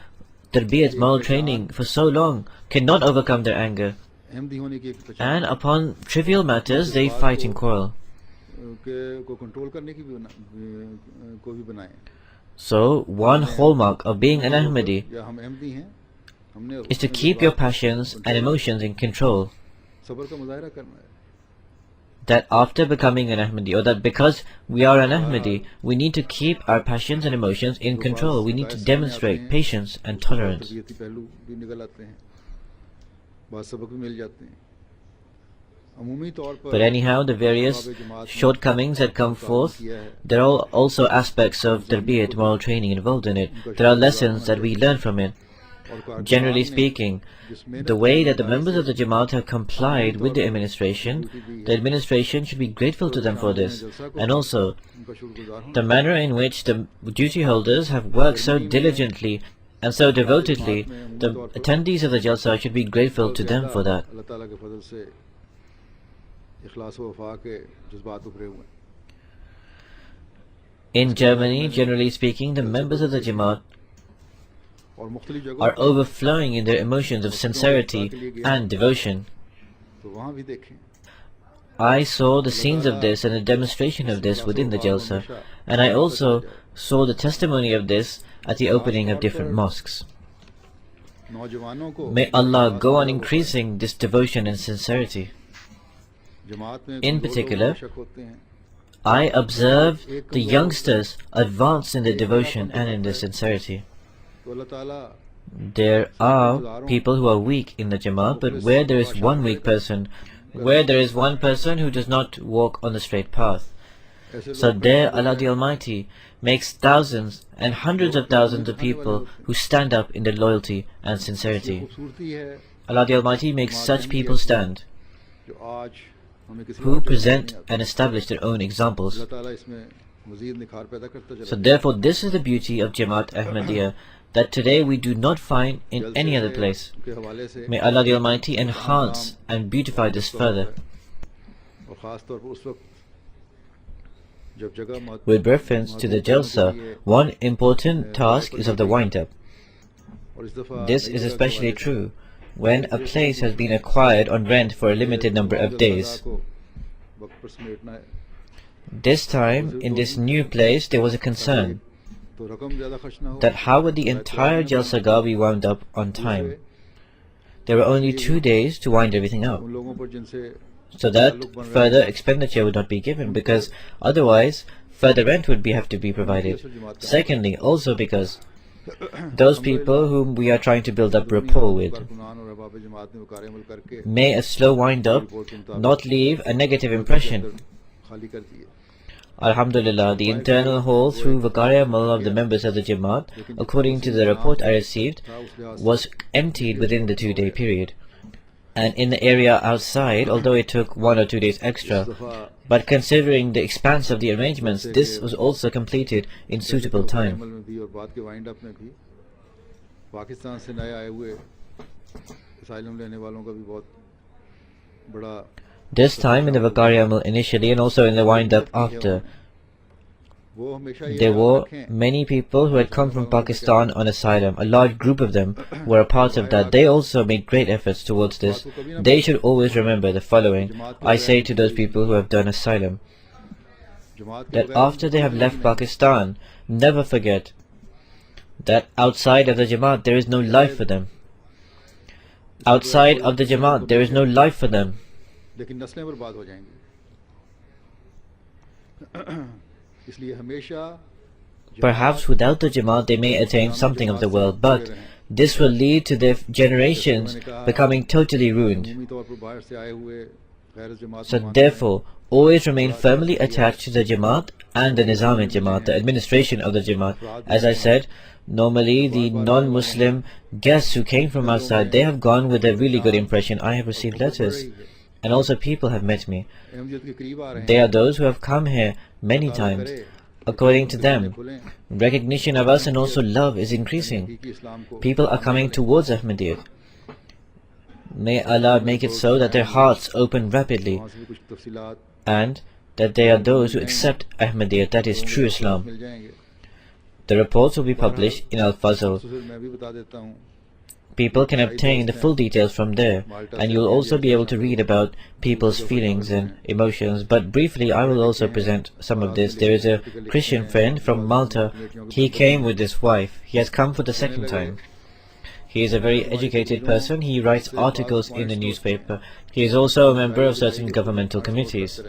Speaker 2: tarbiyat, moral training for so long, cannot overcome their anger,
Speaker 1: MD होने की एक पहचान
Speaker 2: and upon trivial matters they fight and quarrel.
Speaker 1: के को कंट्रोल करने की भी को भी बनाए
Speaker 2: So one hallmark of being an Ahmadi
Speaker 1: या हम एमडी हैं हमने
Speaker 2: is to keep your passions and emotions in control.
Speaker 1: सब्र का मुजाहरा करना है
Speaker 2: That after becoming an Ahmadi, or that because we are an Ahmadi, we need to keep our passions and emotions in control. We need to demonstrate patience and tolerance.
Speaker 1: तरबियती पहलू भी निकल आते हैं बात सबक भी मिल जाते हैं अमूमी तौर पर
Speaker 2: But anyhow, the various shortcomings that come forth, there are also aspects of tarbiyat, moral training involved in it. There are lessons that we learn from it. Generally speaking, the way that the members of the Jamaat have complied with the administration should be grateful to them for this. And also,
Speaker 1: उनका शुक्रगुजार हूं
Speaker 2: the manner in which the duty holders have worked so diligently and so devotedly, the attendees of the Jalsa should be grateful to them for that.
Speaker 1: अल्लाह ताला के फजल से इखलास व वफा के जज्बात उभरे हुए हैं
Speaker 2: In Germany, generally speaking, the members of the Jamaat
Speaker 1: और मुख्तलिफ जगहों
Speaker 2: are
Speaker 1: पर
Speaker 2: overflowing in their emotions of sincerity and devotion.
Speaker 1: तो वहाँ भी देखें
Speaker 2: I saw the scenes of this and a demonstration of this within the Jalsa, and I also saw the testimony of this at the opening of different mosques.
Speaker 1: नौजवानों को
Speaker 2: May Allah go on increasing this devotion and sincerity.
Speaker 1: जमात में
Speaker 2: In
Speaker 1: दो लोग
Speaker 2: particular,
Speaker 1: बेशक होते हैं
Speaker 2: I observe the youngsters advance in their devotion and in their sincerity.
Speaker 1: तो अल्लाह ताला
Speaker 2: There are people who are weak in the Jamaat, but where there is one weak person, where there is one person who does not walk on the straight path, So there Allah the Almighty makes thousands and hundreds of thousands of people who stand up in their loyalty and sincerity. Allah the Almighty makes such people stand, who present and establish their own examples. So therefore this is the beauty of Jamaat Ahmadiyya that today we do not find in any other place. May Allah the Almighty enhance and beautify this further. With reference to the Jalsa, one important task is of the wind-up. This is especially true when a place has been acquired on rent for a limited number of days. This time, in this new place, there was a concern that how would the entire Jalsagah be wound up on time? There were only 2 days to wind everything up, so that further expenditure would not be given, because otherwise further rent would have to be provided. Secondly, also because those people whom we are trying to build up rapport with, may a slow wind-up not leave a negative impression. Alhamdulillah, the internal hall through Waqar Amal of the members of the Jamaat, according to the report I received, was emptied within the 2-day period. And in the area outside, although it took 1 or 2 days extra, but considering the expanse of the arrangements, this was also completed in suitable time. This time in the Waqar Amal initially and also in the wind-up after, there were many people who had come from Pakistan on asylum. A large group of them were a part of that. They also made great efforts towards this. They should always remember the following. I say to those people who have done asylum, that after they have left Pakistan, never forget that outside of the Jamaat there is no life for them. Outside of the Jamaat there is no life for them. Perhaps without the Jamaat they may attain something of the world, but this will lead to their generations becoming totally ruined. So therefore, always remain firmly attached to the Jamaat and the Nizam-e-Jamaat, the administration of the Jamaat. As I said, normally the non-Muslim guests who came from outside, they have gone with a really good impression. I have received letters, and also people have met me. They are those who have come here many times. According to them, recognition of us and also love is increasing. People are coming towards Ahmadiyyat. May Allah make it so that their hearts open rapidly, and that they are those who accept Ahmadiyyat, that is true Islam. The reports will be published in Al-Fazl. People can obtain the full details from there, and you will also be able to read about people's feelings and emotions. But briefly, I will also present some of this. There is a Christian friend from Malta. He came with his wife. He has come for the second time. He is a very educated person. He writes articles in the newspaper. He is also a member of certain governmental committees.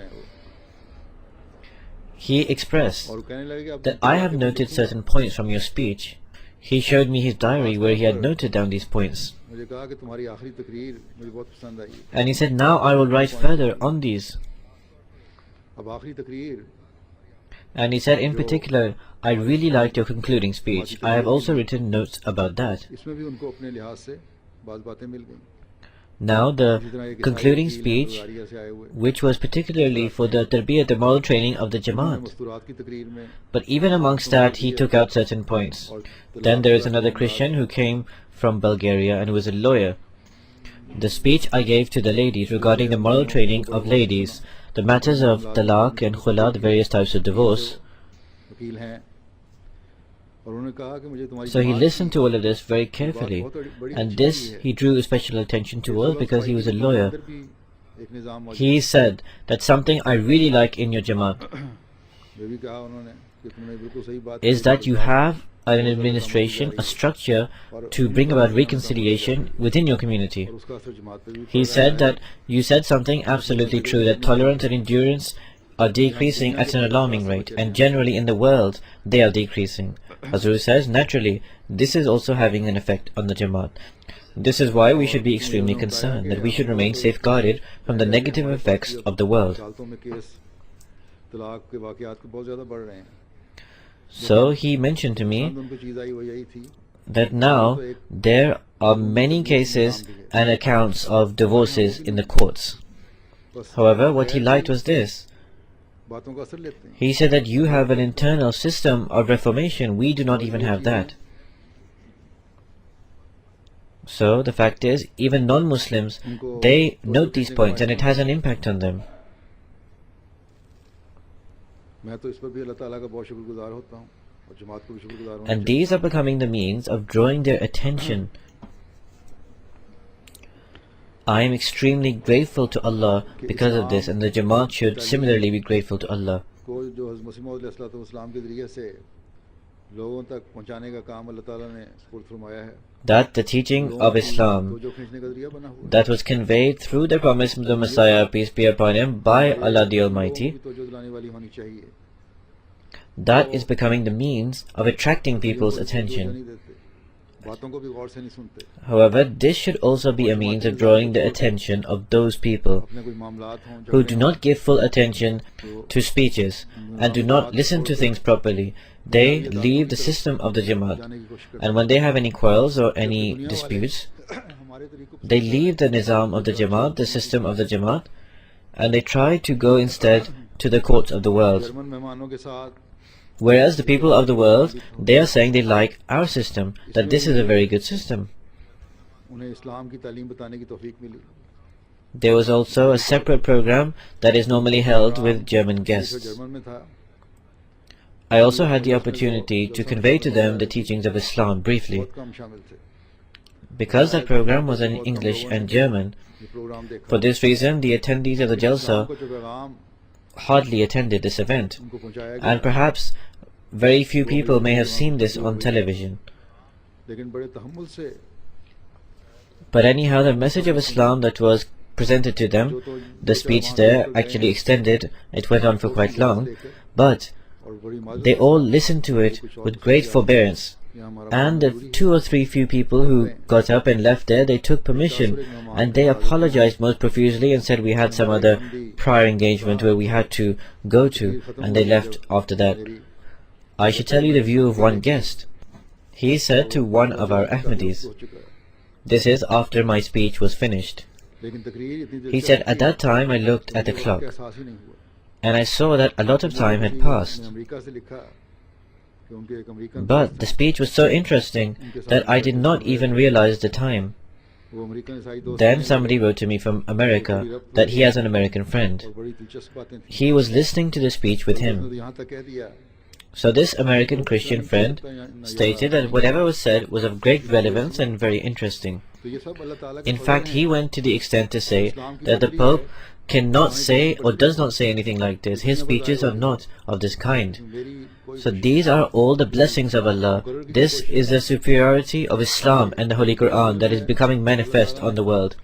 Speaker 2: He expressed that I have noted certain points from your speech. He showed me his diary where he had noted down these points. And he said, now I will write further on these. And he said, in particular, I really liked your concluding speech. I have also written notes about that. Now the concluding speech, which was particularly for the tarbiyat, the moral training of the Jamaat. But even amongst that, he took out certain points. Then there is another Christian who came from Bulgaria and who was a lawyer. The speech I gave to the ladies regarding the moral training of ladies, the matters of talaq and khula, the various types of divorce. So he listened to all of this very carefully, and this he drew special attention towards because he was a lawyer. He said that something I really like in your Jamaat is that you have an administration, a structure to bring about reconciliation within your community. He said that you said something absolutely true, that tolerance and endurance are decreasing at an alarming rate, and generally in the world they are decreasing. Hazur says, naturally, this is also having an effect on the Jamaat. This is why we should be extremely concerned, that we should remain safeguarded from the negative effects of the world.
Speaker 1: तलाक के वाक़यात को बहुत ज़्यादा बढ़ रहे हैं।
Speaker 2: So he mentioned to me
Speaker 1: उनको चीज़ आई वो यही थी
Speaker 2: that now there are many cases and accounts of divorces in the courts. However, what he liked was this.
Speaker 1: बातों का असर लेते हैं।
Speaker 2: He said that you have an internal system of reformation. We do not even have that. So the fact is, even non-Muslims, they note these points and it has an impact on them.
Speaker 1: मैं तो इस पर भी अल्लाह ताला का बहुत शुक्रगुजार होता हूँ और जमात को भी शुक्रगुजार होना
Speaker 2: And these are becoming the means of drawing their attention. I am extremely grateful to Allah because of this, and the Jamaat should similarly be grateful to Allah.
Speaker 1: को जो हज़रत मसीह मौऊद अलैहिस्सलाम के ज़रिए से लोगों तक पहुंचाने का काम अल्लाह ताला ने सुपुर्द फरमाया है।
Speaker 2: That the teaching of Islam
Speaker 1: जो खींचने का ज़रिया बना हुआ है।
Speaker 2: that was conveyed through the promise of the Messiah, peace be upon him, by Allah the Almighty,
Speaker 1: तो जो दिलाने वाली होनी चाहिए।
Speaker 2: that is becoming the means of attracting people's attention.
Speaker 1: बातों को भी गौर से नहीं सुनते।
Speaker 2: However, this should also be a means of drawing the attention of those people
Speaker 1: अपने कोई मामलात हों
Speaker 2: who do not give full attention to speeches and do not listen to things properly. They leave the system of the Jamaat, and when they have any quarrels or any disputes, they leave the nizam of the Jamaat, the system of the Jamaat, and they try to go instead to the courts of the world.
Speaker 1: German मेहमानों के साथ
Speaker 2: Whereas the people of the world, they are saying they like our system, that this is a very good system.
Speaker 1: उन्हें इस्लाम की तालीम बताने की तौफीक मिली।
Speaker 2: There was also a separate program that is normally held with German
Speaker 1: जो
Speaker 2: guests.
Speaker 1: German में था
Speaker 2: I also had the opportunity to convey to them the teachings of Islam briefly.
Speaker 1: बहुत कम शामिल थे।
Speaker 2: Because that program was in English and German,
Speaker 1: ये programme देखा।
Speaker 2: for this reason the attendees of the Jalsa
Speaker 1: इस्लाम को जो पैगाम
Speaker 2: hardly attended this event,
Speaker 1: उनको पहुंचाया गया,
Speaker 2: and perhaps very few people may have seen this on television.
Speaker 1: लेकिन बड़े तहम्मुल से
Speaker 2: But anyhow, the message of Islam that was presented to them, the speech there actually extended, it went on for quite long, but
Speaker 1: और बड़ी माजरत
Speaker 2: they all listened to it with great forbearance.
Speaker 1: से हमारा
Speaker 2: And the 2 or 3 few people who got up and left there, they took permission and they apologized most profusely and said we had some other prior engagement where we had to go to, and they left after that. I should tell you the view of one guest. He said to one of our Ahmadis,
Speaker 1: हो चुका है।
Speaker 2: this is after my speech was finished.
Speaker 1: लेकिन तकरीर इतनी देर
Speaker 2: He
Speaker 1: से
Speaker 2: said, at that time I looked at the
Speaker 1: का
Speaker 2: clock
Speaker 1: एहसास ही नहीं हुआ।
Speaker 2: and I saw that a lot of time had passed.
Speaker 1: मैंने अमेरिका से लिखा कि उनके एक American
Speaker 2: But the speech was so interesting that I did not even realize the time.
Speaker 1: वो अमेरिकन ईसाई दोस्त
Speaker 2: Then somebody wrote to me from America that he has an American friend.
Speaker 1: और बड़ी दिलचस्प बातें थी।
Speaker 2: He was listening to the speech with
Speaker 1: उसने
Speaker 2: him.
Speaker 1: तो यहाँ तक कह दिया
Speaker 2: So this American Christian friend stated that whatever was said was of great relevance and very interesting.
Speaker 1: तो ये सब अल्लाह ताला का
Speaker 2: In
Speaker 1: फजल
Speaker 2: fact,
Speaker 1: है।
Speaker 2: he went to the extent to say that the Pope cannot say or does not say anything like this. His speeches are not of this kind.
Speaker 1: मेरी कोई
Speaker 2: So these are all the blessings of Allah. This is the superiority of Islam and the Holy Quran that is becoming manifest on the world.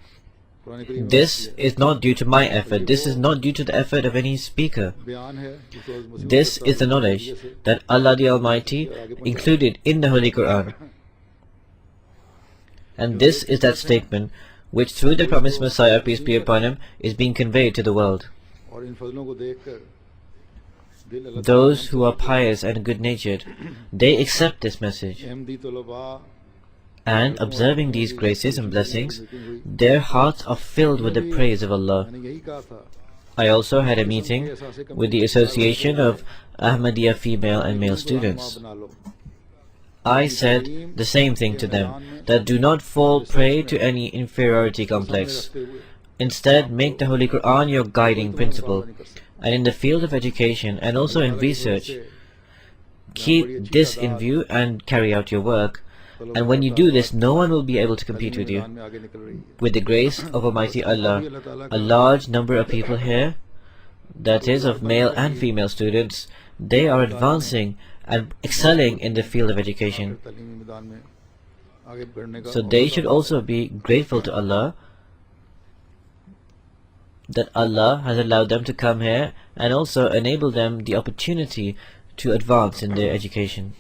Speaker 1: Quran Karim
Speaker 2: This is not due to my effort. This is not due to the effort of any speaker.
Speaker 1: बयान है जिसको हज़रत मसीह
Speaker 2: This is the knowledge that Allah the Almighty included in the Holy Quran. And this is that statement which through the promised Messiah, peace be upon him, is being conveyed to the world.
Speaker 1: और इन फजलों को देखकर दिल अल्लाह
Speaker 2: Those who are pious and good-natured, they accept this message.
Speaker 1: Ahmadi तलबा
Speaker 2: And observing these graces and blessings, their hearts are filled with the praise of Allah.
Speaker 1: मैंने यही कहा था
Speaker 2: I also had a meeting with the Association of Ahmadiyya female and male students.
Speaker 1: बना लो
Speaker 2: I said the same thing to them, that do not fall prey to any inferiority complex. Instead, make the Holy Quran your guiding principle. And in the field of education and also in research, keep this in view and carry out your work. And when you do this, no one will be able to compete with you.
Speaker 1: मैदान में आगे निकल रही है
Speaker 2: With the grace of Almighty Allah, a large number of people here, that is of male and female students, they are advancing and excelling in the field of education.
Speaker 1: तालीमी मैदान में आगे बढ़ने का
Speaker 2: So they should also be grateful to Allah that Allah has allowed them to come here and also enable them the opportunity to advance in their education.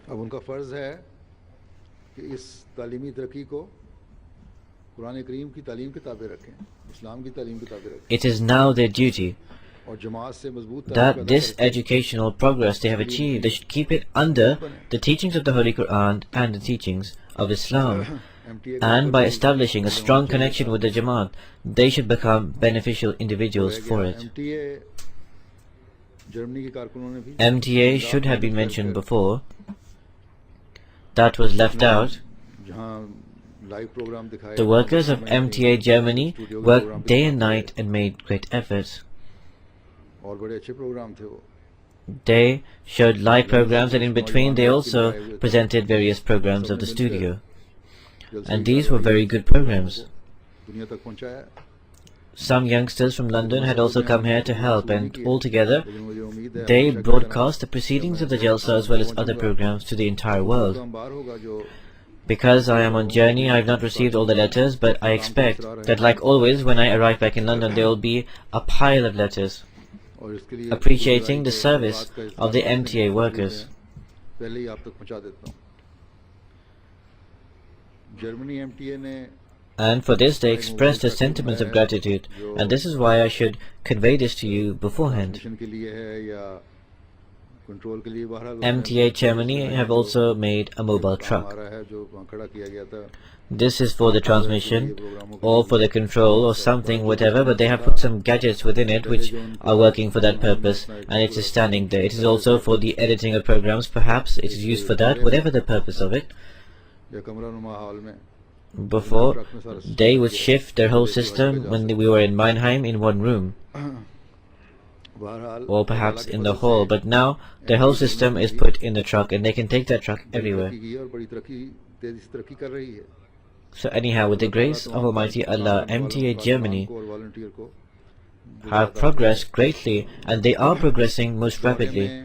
Speaker 1: अब उनका फ़र्ज़ है कि इस तालीमी तरक्की को कुरान करीम की तालीम की ताबे रखें, इस्लाम की तालीम की ताबे रखें,
Speaker 2: it is now their duty
Speaker 1: और जमात से मजबूत ताल्लुक
Speaker 2: that
Speaker 1: पैदा
Speaker 2: this
Speaker 1: करके
Speaker 2: educational progress they have achieved, they should keep it under the teachings of the Holy Quran and the teachings of Islam.
Speaker 1: MTA का
Speaker 2: And
Speaker 1: ऊपर
Speaker 2: by
Speaker 1: भी
Speaker 2: establishing a
Speaker 1: होना
Speaker 2: strong
Speaker 1: चाहिए
Speaker 2: connection
Speaker 1: था।
Speaker 2: with the Jamaat, they should become beneficial individuals
Speaker 1: रह
Speaker 2: for
Speaker 1: गया।
Speaker 2: it.
Speaker 1: MTA Germany के कारकुनों ने भी
Speaker 2: MTA should have been mentioned before. That was left out.
Speaker 1: जहाँ लाइव प्रोग्राम दिखाए
Speaker 2: The workers of MTA Germany worked day and night and made great efforts.
Speaker 1: और बड़े अच्छे प्रोग्राम थे वो।
Speaker 2: They showed live programs, and in between they also presented various programs of the studio. And these were very good programs.
Speaker 1: दुनिया तक पहुंचाया।
Speaker 2: Some youngsters from London had also come here to help, and altogether
Speaker 1: लेकिन मुझे उम्मीद है
Speaker 2: they broadcast the proceedings of the Jalsa as well as other programs to the entire world.
Speaker 1: Programme बाहर होगा जो
Speaker 2: Because I am on journey, I have not received all the letters, but I expect that, like always, when I arrive back in London, there will be a pile of letters
Speaker 1: और इसके लिए
Speaker 2: appreciating the service of the MTA workers.
Speaker 1: पहले ही आप तक पहुंचा देता हूं। Germany MTA ने
Speaker 2: And for this they expressed their sentiments of gratitude, and this is why I should convey this to you beforehand.
Speaker 1: Mission के लिए है या कंट्रोल के लिए बाहर
Speaker 2: MTA Germany have also made a mobile truck.
Speaker 1: हमारा है जो वहां खड़ा किया गया था।
Speaker 2: This is for the transmission or for the control or something, whatever, but they have put some gadgets within it which are working for that purpose, and it is standing there. It is also for the editing of programs, perhaps it is used for that, whatever the purpose of it.
Speaker 1: या कमरा नुमा hall में
Speaker 2: Before, they would shift their whole system when we were in Mannheim in one room,
Speaker 1: बहरहाल
Speaker 2: or perhaps in the hall, but now their whole system is put in the truck and they can take that truck everywhere.
Speaker 1: तरक्की की है और बड़ी तरक्की तेजी से तरक्की कर रही है।
Speaker 2: So anyhow, with the grace of Almighty Allah, MTA Germany
Speaker 1: और वॉलंटियर को
Speaker 2: have progressed greatly, and they are progressing most rapidly.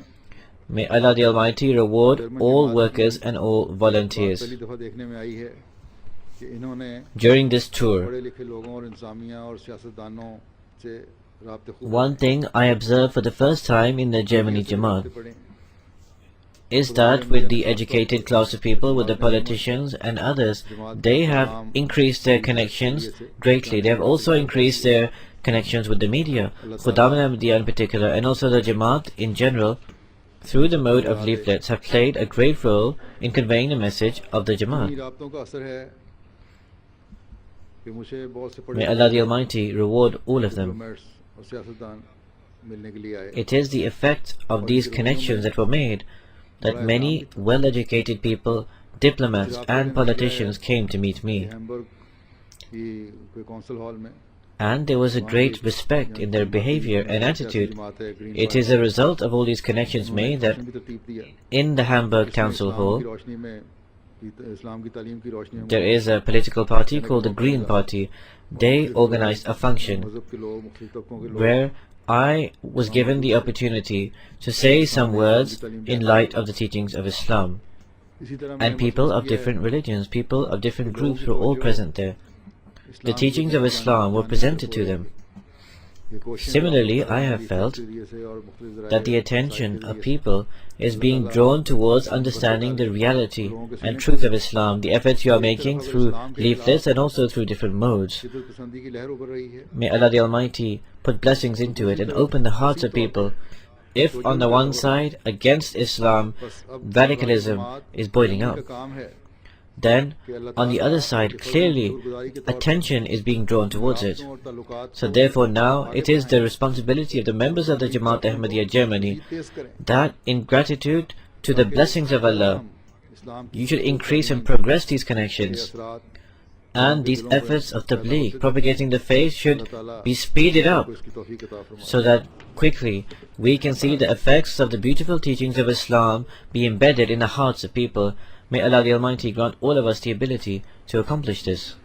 Speaker 2: May Allah the Almighty reward all workers and all volunteers.
Speaker 1: पहली दफा देखने में आई है कि इन्होंने
Speaker 2: During this tour,
Speaker 1: पढ़े लिखे लोगों और इंतजामिया और सियासतदानों से राब्ते खूब
Speaker 2: one thing I observed for the first time in the Germany Jamaat
Speaker 1: पढ़े।
Speaker 2: is that with the educated class of people, with the politicians and others, they have increased their connections greatly. They have also increased their connections with the media, Khudam Ahmadiyya in particular, and also the Jamaat in general, through the mode of leaflets, have played a great role in conveying the message of the
Speaker 1: इन्हीं
Speaker 2: Jamaat.
Speaker 1: राब्तों का असर है कि मुझे बहुत से
Speaker 2: May
Speaker 1: पढ़े
Speaker 2: Allah the Almighty reward all of them.
Speaker 1: Diplomats और सियासतदान मिलने के लिए आए।
Speaker 2: It is the effect of these connections that were made that many well-educated people, diplomats and politicians came to meet me.
Speaker 1: Hamburg की कोई council hall में
Speaker 2: And there was a great respect in their behavior and attitude. It is a result of all these connections made that
Speaker 1: भी तरतीब दिया।
Speaker 2: in the Hamburg Council
Speaker 1: इस्लाम की
Speaker 2: Hall
Speaker 1: रोशनी में इस्लाम की तालीम की रोशनी में
Speaker 2: there is a political party called the Green Party. They organized a function
Speaker 1: मजहब के लोग मुख्तलिफ तबकों के लोग
Speaker 2: where I was given the opportunity to say some words in light of the teachings of Islam.
Speaker 1: इसी तरह
Speaker 2: And people of different religions, people of different groups were all present there. The teachings of Islam were presented to them. Similarly, I have felt that the attention of people is being drawn towards understanding the reality and truth of Islam, the efforts you are making through leaflets and also through different modes.
Speaker 1: पसंदी की लहर उभर रही है।
Speaker 2: May Allah the Almighty put blessings into it and open the hearts of people. If on the one side, against Islam, radicalism is boiling up,
Speaker 1: काम है
Speaker 2: then on the other side, clearly, attention is being drawn towards it.
Speaker 1: और ताल्लुकात
Speaker 2: So therefore now, it is the responsibility of the members of the Jamaat Ahmadiyya Germany
Speaker 1: तेज करें।
Speaker 2: that in gratitude to the blessings of Allah,
Speaker 1: Islam
Speaker 2: you should increase and progress these connections.
Speaker 1: असरात
Speaker 2: And these efforts of tabligh, propagating the faith, should be speeded up
Speaker 1: को इसकी तौफीक अता फरमाए।
Speaker 2: so that quickly we can see the effects of the beautiful teachings of Islam be embedded in the hearts of people. May Allah the Almighty grant all of us the ability to accomplish this.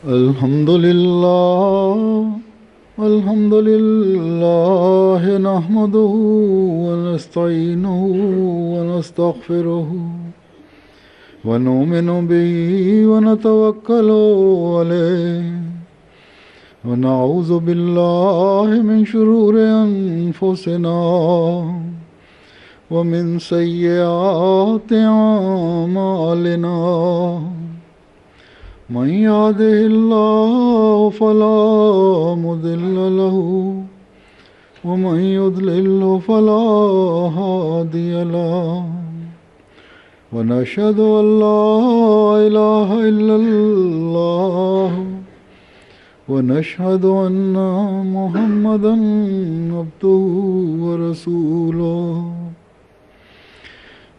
Speaker 1: Alhamdulillah nahmaduhu wa nasta'inuhu wa nastaghfiruhu wa nu'minu bihi wa natawakkalu alayhi ونعوذ بالله من شرور أنفسنا ومن سيئات أعمالنا من يهده الله فلا مضل له ومن يضلل فلا هادي له ونشهد أن لا إله إلا الله ونشهد أن محمدا عبده ورسوله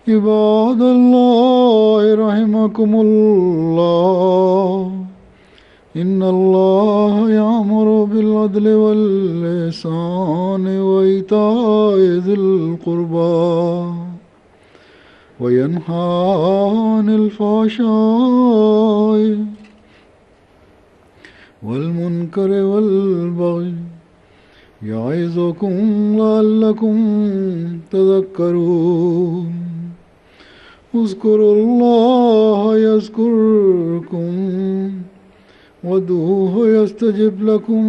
Speaker 1: عباد الله رحمكم الله إن الله يأمر بالعدل والإحسان وإيتاء ذي القربى وينهى عن الفحشاء والمنكر والبغي يعظكم لعلكم تذكرون اذكروا الله يذكركم وادعوه يستجب لكم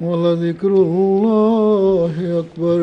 Speaker 1: ولذكر الله أكبر